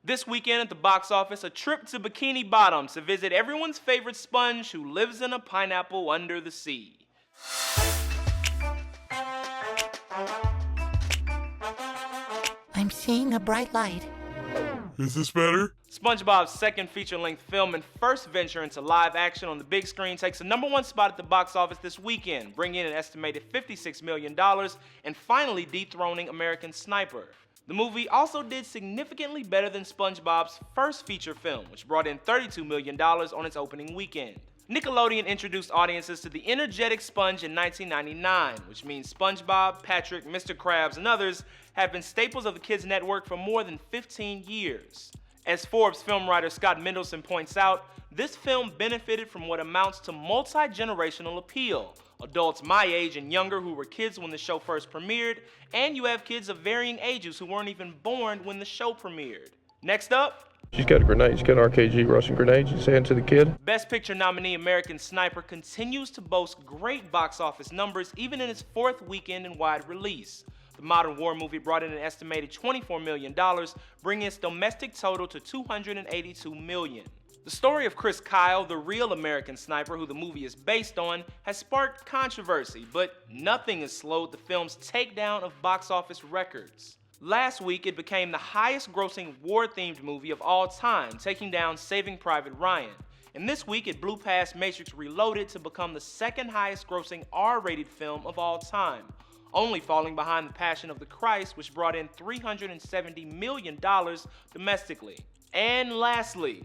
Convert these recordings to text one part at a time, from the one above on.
This weekend at the box office, a trip to Bikini Bottom to visit everyone's favorite sponge who lives in a pineapple under the sea. I'm seeing a bright light. Is this better? SpongeBob's second feature-length film and first venture into live action on the big screen takes the #1 spot at the box office this weekend, bringing in an estimated $56 million and finally dethroning American Sniper. The movie also did significantly better than SpongeBob's first feature film, which brought in $32 million on its opening weekend. Nickelodeon introduced audiences to the energetic sponge in 1999, which means SpongeBob, Patrick, Mr. Krabs, and others have been staples of the kids' network for more than 15 years. As Forbes film writer Scott Mendelson points out, this film benefited from what amounts to multi-generational appeal. Adults my age and younger who were kids when the show first premiered, and you have kids of varying ages who weren't even born when the show premiered. Next up, She's got a grenade. She's got an RKG Russian grenade. She's saying to the kid. Best Picture nominee American Sniper continues to boast great box office numbers even in its fourth weekend in wide release. The modern war movie brought in an estimated $24 million, bringing its domestic total to $282 million. The story of Chris Kyle, the real American Sniper who the movie is based on, has sparked controversy, but nothing has slowed the film's takedown of box office records. Last week, it became the highest-grossing war-themed movie of all time, taking down Saving Private Ryan. And this week, it blew past Matrix Reloaded to become the second highest-grossing R-rated film of all time, only falling behind The Passion of the Christ, which brought in $370 million domestically. And lastly,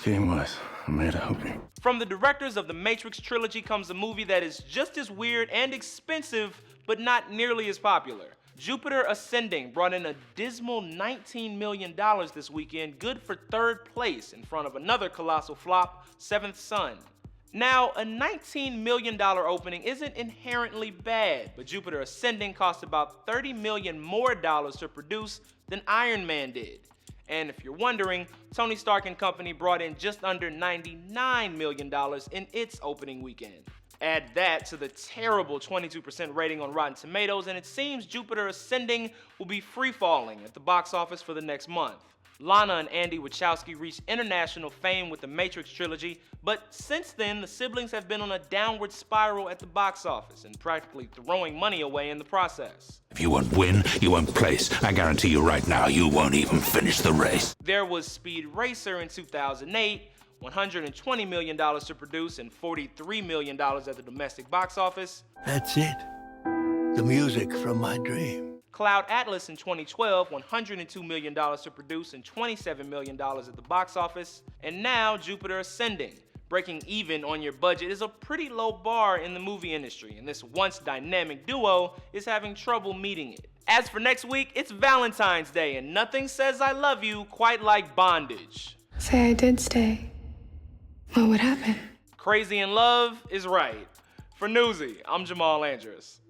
Seamless. I made a hoping. From the directors of the Matrix trilogy comes a movie that is just as weird and expensive, but not nearly as popular. Jupiter Ascending brought in a dismal $19 million this weekend, good for third place in front of another colossal flop, Seventh Son. Now, a $19 million opening isn't inherently bad, but Jupiter Ascending cost about $30 million more to produce than Iron Man did. And if you're wondering, Tony Stark and company brought in just under $99 million in its opening weekend. Add that to the terrible 22% rating on Rotten Tomatoes, and it seems Jupiter Ascending will be free-falling at the box office for the next month. Lana and Andy Wachowski reached international fame with the Matrix trilogy, but since then, the siblings have been on a downward spiral at the box office and practically throwing money away in the process. If you won't win, you won't place. I guarantee you right now, you won't even finish the race. There was Speed Racer in 2008, $120 million to produce and $43 million at the domestic box office. That's it. The music from my dream. Cloud Atlas in 2012, $102 million to produce and $27 million at the box office. And now Jupiter Ascending. Breaking even on your budget is a pretty low bar in the movie industry, and this once dynamic duo is having trouble meeting it. As for next week, it's Valentine's Day, and nothing says I love you quite like bondage. Say I did stay. What would happen? Crazy in love is right. For Newsy, I'm Jamal Andrus.